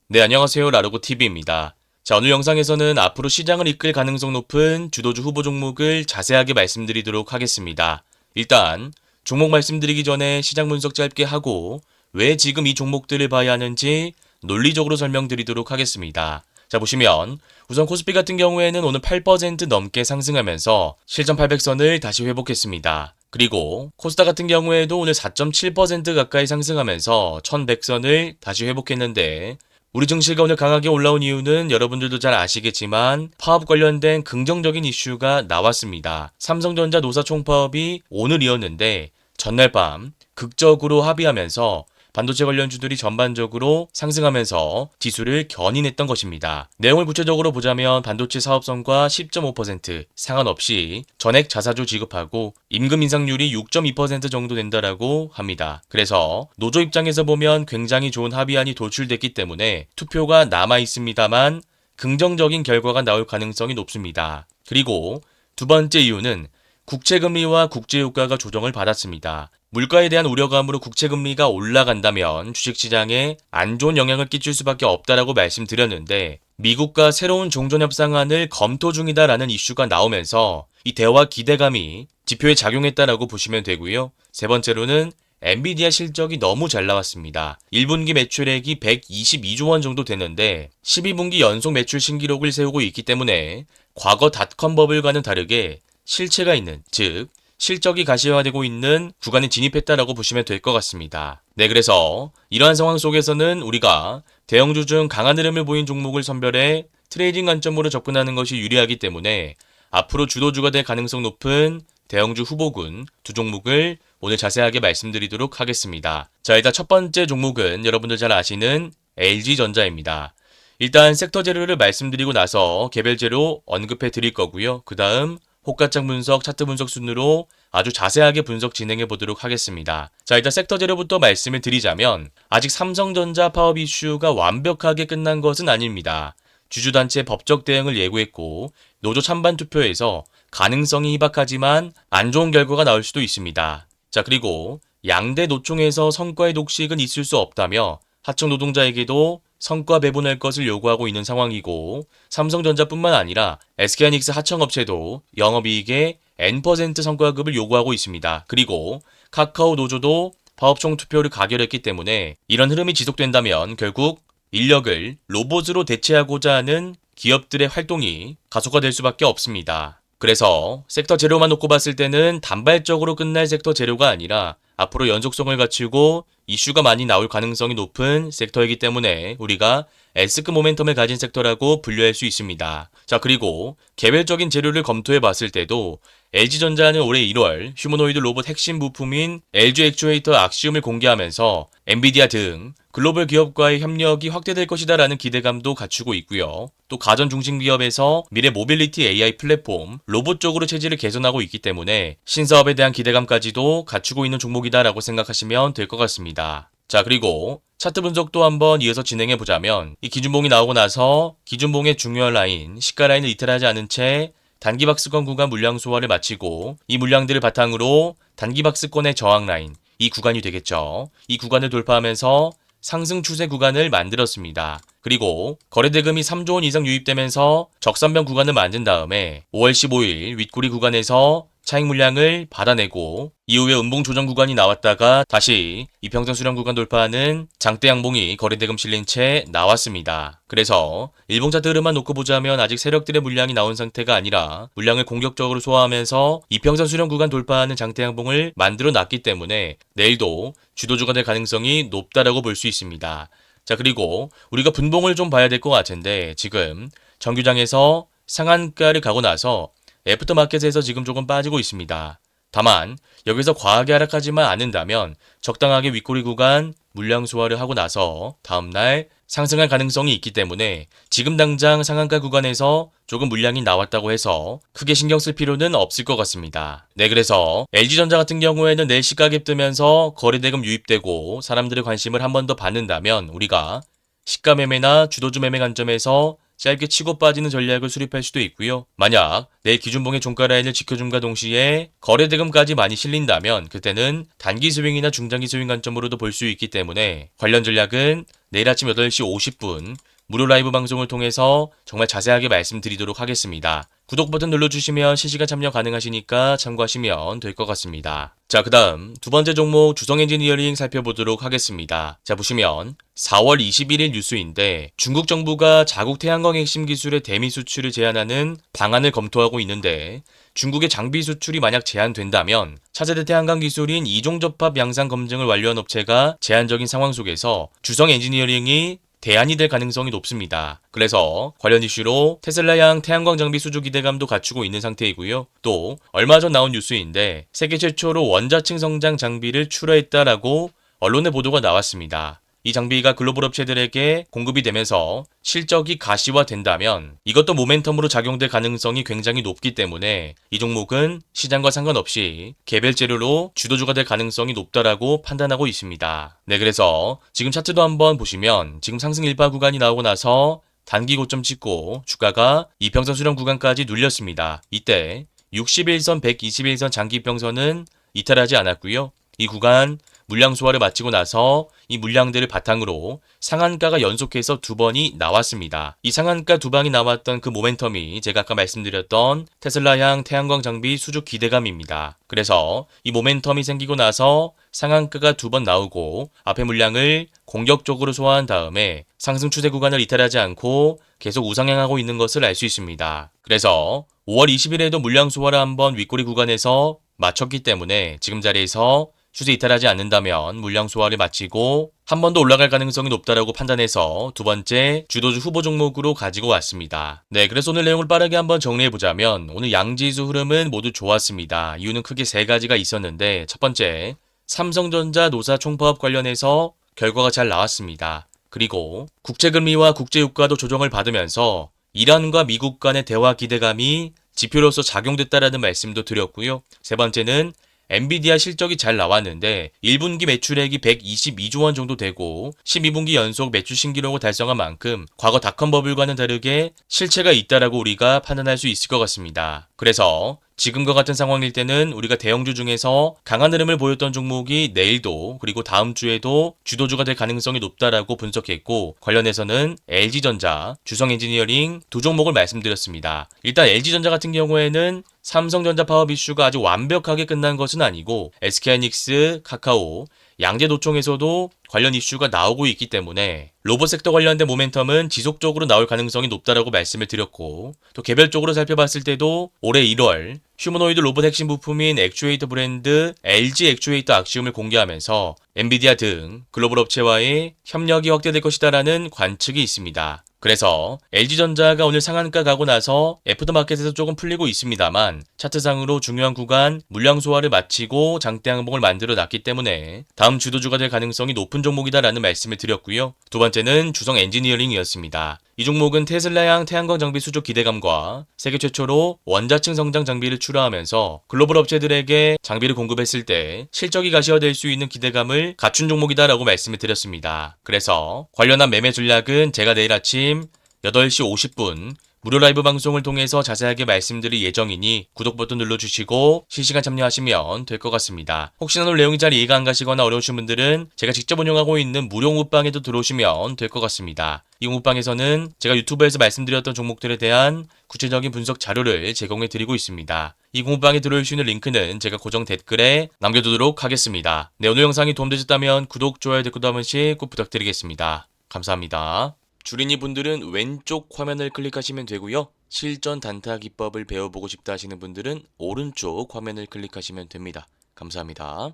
네, 안녕하세요. 라로고TV입니다. 자, 오늘 영상에서는 앞으로 시장을 이끌 가능성 높은 주도주 후보 종목을 자세하게 말씀드리도록 하겠습니다. 일단 종목 말씀드리기 전에 시장 분석 짧게 하고 왜 지금 이 종목들을 봐야 하는지 논리적으로 설명드리도록 하겠습니다. 자, 보시면 우선 코스피 같은 경우에는 오늘 8% 넘게 상승하면서 실전 800선을 다시 회복했습니다. 그리고 코스닥 같은 경우에도 오늘 4.7% 가까이 상승하면서 1100선을 다시 회복했는데 우리 증시가 오늘 강하게 올라온 이유는 여러분들도 잘 아시겠지만 파업 관련된 긍정적인 이슈가 나왔습니다. 삼성전자 노사 총파업이 오늘이었는데 전날 밤 극적으로 합의하면서 반도체 관련주들이 전반적으로 상승하면서 지수를 견인했던 것입니다. 내용을 구체적으로 보자면 반도체 사업성과 10.5% 상관없이 전액 자사주 지급하고 임금 인상률이 6.2% 정도 된다라고 합니다. 그래서 노조 입장에서 보면 굉장히 좋은 합의안이 도출됐기 때문에 투표가 남아 있습니다만 긍정적인 결과가 나올 가능성이 높습니다. 그리고 두 번째 이유는 국채금리와 국제유가가 조정을 받았습니다. 물가에 대한 우려감으로 국채금리가 올라간다면 주식시장에 안 좋은 영향을 끼칠 수밖에 없다라고 말씀드렸는데 미국과 새로운 종전협상안을 검토 중이다라는 이슈가 나오면서 이 대화 기대감이 지표에 작용했다라고 보시면 되고요. 세 번째로는 엔비디아 실적이 너무 잘 나왔습니다. 1분기 매출액이 122조 원 정도 되는데 12분기 연속 매출 신기록을 세우고 있기 때문에 과거 닷컴 버블과는 다르게 실체가 있는, 즉 실적이 가시화되고 있는 구간에 진입했다라고 보시면 될 것 같습니다. 네, 그래서 이러한 상황 속에서는 우리가 대형주 중 강한 흐름을 보인 종목을 선별해 트레이딩 관점으로 접근하는 것이 유리하기 때문에 앞으로 주도주가 될 가능성 높은 대형주 후보군 두 종목을 오늘 자세하게 말씀드리도록 하겠습니다. 자, 일단 첫 번째 종목은 여러분들 잘 아시는 LG전자입니다. 일단 섹터 재료를 말씀드리고 나서 개별 재료 언급해 드릴 거고요. 그 다음 호가창 분석, 차트 분석 순으로 아주 자세하게 분석 진행해 보도록 하겠습니다. 자, 일단 섹터 재료부터 말씀을 드리자면 아직 삼성전자 파업 이슈가 완벽하게 끝난 것은 아닙니다. 주주단체 법적 대응을 예고했고 노조 찬반 투표에서 가능성이 희박하지만 안 좋은 결과가 나올 수도 있습니다. 자, 그리고 양대 노총에서 성과의 독식은 있을 수 없다며 하청 노동자에게도 성과 배분할 것을 요구하고 있는 상황이고 삼성전자뿐만 아니라 SK하이닉스 하청업체도 영업이익의 N% 성과급을 요구하고 있습니다. 그리고 카카오 노조도 파업총 투표를 가결했기 때문에 이런 흐름이 지속된다면 결국 인력을 로봇으로 대체하고자 하는 기업들의 활동이 가속화될 수밖에 없습니다. 그래서 섹터 재료만 놓고 봤을 때는 단발적으로 끝날 섹터 재료가 아니라 앞으로 연속성을 갖추고 이슈가 많이 나올 가능성이 높은 섹터이기 때문에 우리가 S급 모멘텀을 가진 섹터라고 분류할 수 있습니다. 자, 그리고 개별적인 재료를 검토해 봤을 때도 LG전자는 올해 1월 휴머노이드 로봇 핵심 부품인 LG 액추에이터 악시움을 공개하면서 엔비디아 등 글로벌 기업과의 협력이 확대될 것이다 라는 기대감도 갖추고 있고요. 또 가전 중심 기업에서 미래 모빌리티 AI 플랫폼 로봇 쪽으로 체질을 개선하고 있기 때문에 신사업에 대한 기대감까지도 갖추고 있는 종목이다라고 생각하시면 될 것 같습니다. 자, 그리고 차트 분석도 한번 이어서 진행해 보자면 이 기준봉이 나오고 나서 기준봉의 중요한 라인, 시가 라인을 이탈하지 않은 채 단기 박스권 구간 물량 소화를 마치고 이 물량들을 바탕으로 단기 박스권의 저항 라인, 이 구간이 되겠죠. 이 구간을 돌파하면서 상승 추세 구간을 만들었습니다. 그리고 거래대금이 3조 원 이상 유입되면서 적산변 구간을 만든 다음에 5월 15일 윗꼬리 구간에서 차익 물량을 받아내고 이후에 음봉 조정 구간이 나왔다가 다시 이평선 수렴 구간 돌파하는 장대 양봉이 거래대금 실린 채 나왔습니다. 그래서 일봉 차트 흐름만 놓고 보자면 아직 세력들의 물량이 나온 상태가 아니라 물량을 공격적으로 소화하면서 이평선 수렴 구간 돌파하는 장대 양봉을 만들어 놨기 때문에 내일도 주도주가 될 가능성이 높다라고 볼 수 있습니다. 자, 그리고 우리가 분봉을 좀 봐야 될 것 같은데 지금 정규장에서 상한가를 가고 나서 애프터마켓에서 지금 조금 빠지고 있습니다. 다만 여기서 과하게 하락하지만 않는다면 적당하게 윗꼬리 구간 물량 소화를 하고 나서 다음날 상승할 가능성이 있기 때문에 지금 당장 상한가 구간에서 조금 물량이 나왔다고 해서 크게 신경 쓸 필요는 없을 것 같습니다. 네, 그래서 LG전자 같은 경우에는 내일 시가갭 뜨면서 거래대금 유입되고 사람들의 관심을 한 번 더 받는다면 우리가 시가 매매나 주도주 매매 관점에서 짧게 치고 빠지는 전략을 수립할 수도 있고요. 만약 내일 기준봉의 종가 라인을 지켜줌과 동시에 거래 대금까지 많이 실린다면 그때는 단기 스윙이나 중장기 스윙 관점으로도 볼 수 있기 때문에 관련 전략은 내일 아침 8시 50분 무료 라이브 방송을 통해서 정말 자세하게 말씀드리도록 하겠습니다. 구독 버튼 눌러주시면 실시간 참여 가능하시니까 참고하시면 될 것 같습니다. 자, 그 다음 두 번째 종목 주성 엔지니어링 살펴보도록 하겠습니다. 자, 보시면 4월 21일 뉴스인데 중국 정부가 자국 태양광 핵심 기술의 대미 수출을 제한하는 방안을 검토하고 있는데 중국의 장비 수출이 만약 제한된다면 차세대 태양광 기술인 이종접합 양산 검증을 완료한 업체가 제한적인 상황 속에서 주성 엔지니어링이 대안이 될 가능성이 높습니다. 그래서 관련 이슈로 테슬라양 태양광 장비 수주 기대감도 갖추고 있는 상태이고요. 또 얼마 전 나온 뉴스인데 세계 최초로 원자층 성장 장비를 출하했다라고 언론의 보도가 나왔습니다. 이 장비가 글로벌 업체들에게 공급이 되면서 실적이 가시화된다면 이것도 모멘텀으로 작용될 가능성이 굉장히 높기 때문에 이 종목은 시장과 상관없이 개별 재료로 주도주가 될 가능성이 높다라고 판단하고 있습니다. 네, 그래서 지금 차트도 한번 보시면 지금 상승 일파 구간이 나오고 나서 단기 고점 찍고 주가가 이평선 수렴 구간까지 눌렸습니다. 이때 61선, 121선 장기 이평선은 이탈하지 않았고요. 이 구간 물량 소화를 마치고 나서 이 물량들을 바탕으로 상한가가 연속해서 두 번이 나왔습니다. 이 상한가 두 방이 나왔던 그 모멘텀이 제가 아까 말씀드렸던 테슬라향 태양광 장비 수주 기대감입니다. 그래서 이 모멘텀이 생기고 나서 상한가가 두 번 나오고 앞에 물량을 공격적으로 소화한 다음에 상승 추세 구간을 이탈하지 않고 계속 우상향하고 있는 것을 알 수 있습니다. 그래서 5월 20일에도 물량 소화를 한번 윗꼬리 구간에서 마쳤기 때문에 지금 자리에서 추세 이탈하지 않는다면 물량 소화를 마치고 한 번 더 올라갈 가능성이 높다라고 판단해서 두 번째 주도주 후보 종목으로 가지고 왔습니다. 네, 그래서 오늘 내용을 빠르게 한번 정리해보자면 오늘 양지수 흐름은 모두 좋았습니다. 이유는 크게 세 가지가 있었는데 첫 번째, 삼성전자 노사 총파업 관련해서 결과가 잘 나왔습니다. 그리고 국제금리와 국제유가도 조정을 받으면서 이란과 미국 간의 대화 기대감이 지표로서 작용됐다라는 말씀도 드렸고요. 세 번째는 엔비디아 실적이 잘 나왔는데 1분기 매출액이 122조 원 정도 되고 12분기 연속 매출 신기록을 달성한 만큼 과거 닷컴 버블과는 다르게 실체가 있다라고 우리가 판단할 수 있을 것 같습니다. 그래서 지금과 같은 상황일 때는 우리가 대형주 중에서 강한 흐름을 보였던 종목이 내일도 그리고 다음 주에도 주도주가 될 가능성이 높다라고 분석했고 관련해서는 LG전자, 주성엔지니어링 두 종목을 말씀드렸습니다. 일단 LG전자 같은 경우에는 삼성전자 파업 이슈가 아주 완벽하게 끝난 것은 아니고 SK하이닉스, 카카오, 양재노총에서도 관련 이슈가 나오고 있기 때문에 로봇 섹터 관련된 모멘텀은 지속적으로 나올 가능성이 높다라고 말씀을 드렸고 또 개별적으로 살펴봤을 때도 올해 1월 휴머노이드 로봇 핵심 부품인 액추에이터 브랜드 LG 액추에이터 악시움을 공개하면서 엔비디아 등 글로벌 업체와의 협력이 확대될 것이다라는 관측이 있습니다. 그래서 LG전자가 오늘 상한가 가고 나서 애프터마켓에서 조금 풀리고 있습니다만 차트상으로 중요한 구간 물량 소화를 마치고 장대 항봉을 만들어 놨기 때문에 다음 주도주가 될 가능성이 높은 종목이다라는 말씀을 드렸고요. 두 번째는 주성 엔지니어링이었습니다. 이 종목은 테슬라양 태양광 장비 수주 기대감과 세계 최초로 원자층 성장 장비를 출하하면서 글로벌 업체들에게 장비를 공급했을 때 실적이 가시화될 수 있는 기대감을 갖춘 종목이다라고 말씀을 드렸습니다. 그래서 관련한 매매 전략은 제가 내일 아침 8시 50분 무료 라이브 방송을 통해서 자세하게 말씀드릴 예정이니 구독 버튼 눌러주시고 실시간 참여하시면 될 것 같습니다. 혹시나 오늘 내용이 잘 이해가 안 가시거나 어려우신 분들은 제가 직접 운영하고 있는 무료 공부방에도 들어오시면 될 것 같습니다. 이 공부방에서는 제가 유튜브에서 말씀드렸던 종목들에 대한 구체적인 분석 자료를 제공해 드리고 있습니다. 이 공부방에 들어올 수 있는 링크는 제가 고정 댓글에 남겨두도록 하겠습니다. 네, 오늘 영상이 도움되셨다면 구독, 좋아요, 댓글도 한 번씩 꼭 부탁드리겠습니다. 감사합니다. 주린이 분들은 왼쪽 화면을 클릭하시면 되고요. 실전 단타 기법을 배워보고 싶다 하시는 분들은 오른쪽 화면을 클릭하시면 됩니다. 감사합니다.